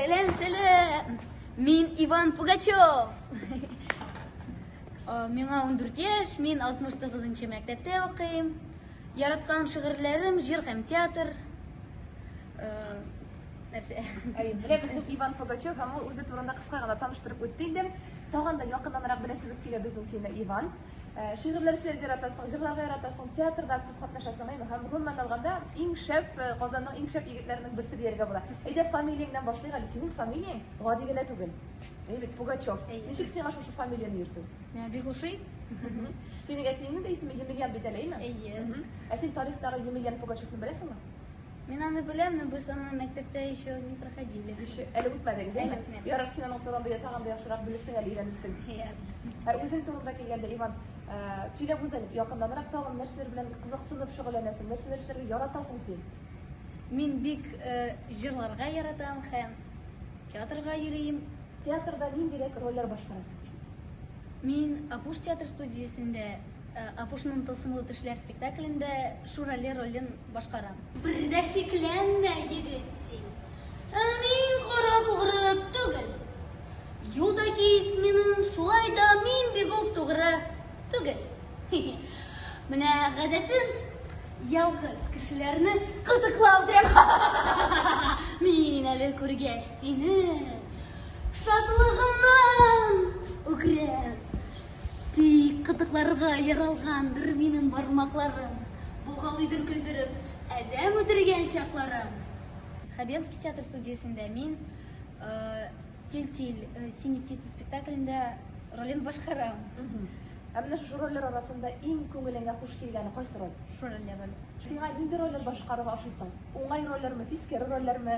Selam. Min Ivan Pugachov. Миңа 14 яшь, мин 69-нчы мәктәптә укыйм. Яраткан шигырьләрем җыр һәм театр. Нәрсә? Менә безнең Иван Пугачев һәм ул үзе турында кыска гына таныштырып үтте инде. Тагын да якыннанрак беләсебез килә безнең сине Иван. Шигырьләр эшләргә яратасың, җырларга яратасың, театрда актив катнашасың, һәм гомумән алганда иң шәп Казанның иң шәп егетләренең берсе дияргә була. Әйдә фамилияңнан башлыйк әле. Синең фамилияң гади генә түгел. Бит Пугачев. Ничек сиңа шушы фамилияны йөртү? Менә бик ошый. Синең әтиеңнең дә исеме Емельян бит әле, әйме? Әйе. Ә син тарихтагы Емельян Пугачевны беләсеңме? Мин аны беләм, но без аны мәктәптә еще не проходили. Әле үтмәдегез, әйме? Әле үтмәде. Ярар, син аның турында тагын да яхшырак белерсең, әле өйрәнерсең. Үзең турында килгәндә, Иван, сөйләп үзең якыннанрак тагын нәрсәләр белән кызыксынып шөгыльләнәсең, нәрсәләр эшләргә яратасың син? Мин бик җырларга яратам һәм театрга йөрим. Театрда ниндирәк рольләр башкарасың? Мин Апуш театр студиясендә Апушның тылсымлы төшләр спектаклендә Шурали ролен башкарам. Бер дә шикләнмә, егет син. Мин кара тугры түгел. Юлдагы исминең шулай да мин бик үк тугры түгел. Менә гадәтем ялгыз кешеләрне кытыклау дим. Мин әле күргәч сине шатлыгымнан үкрәм. Тик кытыкларга яралгандыр минем бармакларым. Бу халыйдыр көлдереп, әдәм үтергән чакларым. Хабенский театр студиясендә мин Тиль-Тиль, Синий птица спектаклендә ролен башкарам. Ә менә шушы рольләр арасында иң күңелеңә хуш килгәне кайсы роль? Шурали роль. Сиңа нинди рольләр башкарырга ашыйсың? Уңай рольләрме, тискәре рольләрме,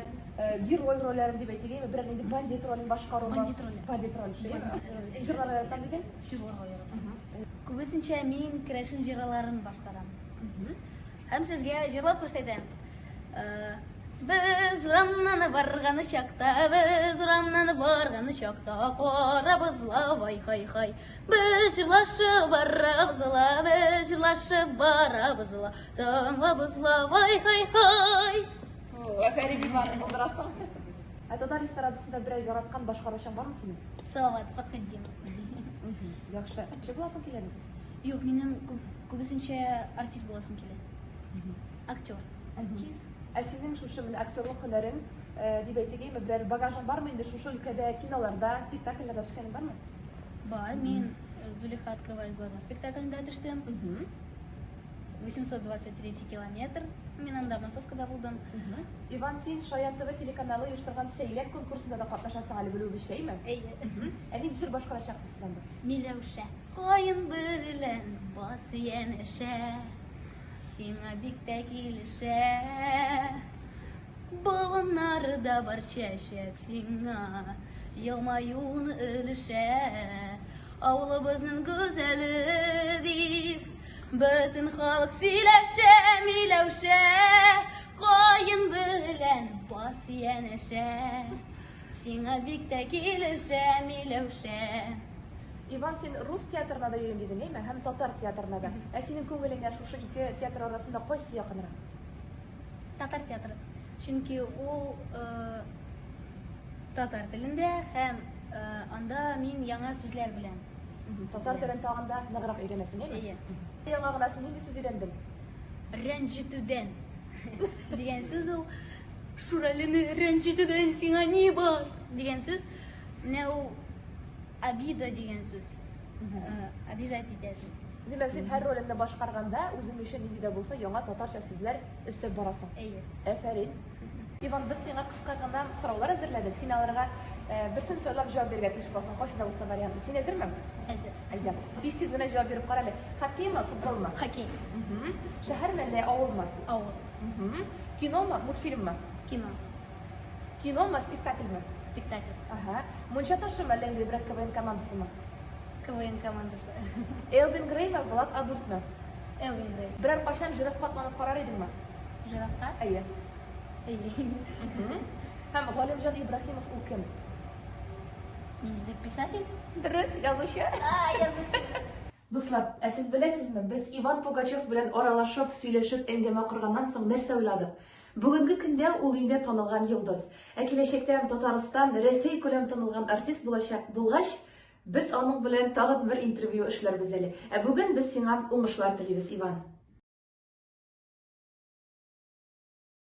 герой рольләрме дип әйтергәме, берәр нинди бандит ролен башкаруга? Бандит роле. Бандит роль. Җырларга яратам дигән? Җырларга яратам. Күбесенчә мин керәшен җырларын башкарам. Һәм сезгә җырлап күрсәтәм. Без урамнан барганы чакта, карабызла, вай-хай-хай. Без җырлашып барабызла, тыңлабызла, вай-хай-хай. Афәрин Иван, булдырасың. Татар эстрадасында берәр яраткан башкаручың бармы синең? Салават Фатхетдинов. Яхшы. Ничек буласың килә бит? Юк, минем күбесенчә артист буласым килә. Актер. Артист. Ә синең шушы менә актерлык һөнәрең дип әйтергәме, берәр багажың бармы инде шушы өлкәдә, киноларда, спектакльләрдә эшләгәнең бармы? Бар, мин Зулиха открывает глаза спектаклендә төштем. 823 километр. Мин анда массовкада булдым. Иван, син Шаян ТВ телеканалы оештырган сәйләк конкурсында да катнашасың әле, белүебезчәме? Әйе. Ә нинди җыр башкарачаксыз син анда? Миләүшә, каен белән бас янәшә, сиңа бик тә килешә. Болыннарда бар чәчәк сиңа, елмаюын өлешә. Авылыбызның гүзәле дип, бөтен халык сөйләшә. Миләүшә, каен белән бас янәшә, сиңа бик тә килешә. Миләүшә. Иван, син рус театрына да йөрим дидең, әйме? Һәм татар театрына да. Ә синең күңелеңә шушы ике театр арасында кайсы якынрак? Татар театры. Чөнки ул татар телендә һәм анда мин яңа сүзләр беләм. Татар телен тагында ныграк өйрәнәсең, әйме? Әйе. Яңа гына син нинди сүз өйрәндең? Рәнҗетүдән дигән сүз ул. Шуралине рәнҗетүдән сиңа ни бар дигән сүз. Менә ул обида дигән сүз. Обижать итәсең. Димәк, син һәр рольеңне башкарганда үзең өчен нинди дә булса яңа татарча сүзләр өстәп барасың. Әйе. Афәрин. Иван, без сиңа кыска гына сораулар әзерләдек. Син аларга берсен сөйләп җавап бирергә тиеш буласың. Кайсы да булса варианты. Син әзерме? Әзер. Әйдә. Тиз генә җавап биреп кара әле. Хоккеймы, футболмы? Хоккей. Шәһәрме, әллә авылмы? Авыл. Киномы, мультфильммы? Кино. Киномы, спектакльмы? Спектакль. Ага. Мунча ташымы, әллә инде берәр КВН командасымы? КВН командасы. Элвин Греймы, Влад Адуртмы? Элвин Грей. Берәр кашан жираф катланып карар идеңме? Жирафка? Әйе. Әйе. Һәм Галимҗан Ибраһимов ул кем? Писатель? Дөрес, язучы. Язучы. Дуслар, сез беләсезме, без Иван Пугачев белән аралашып, сөйләшеп, әңгәмә корганнан соң нәрсә уйладык? Бүгенге көндә ул инде танылган йолдыз. Ә киләчәктә Татарстан, Рәсәй күләм танылган артист булгач, без аның белән тагын бер интервью эшләрбез әле. Ә бүген без сиңа уңышлар телибез, Иван.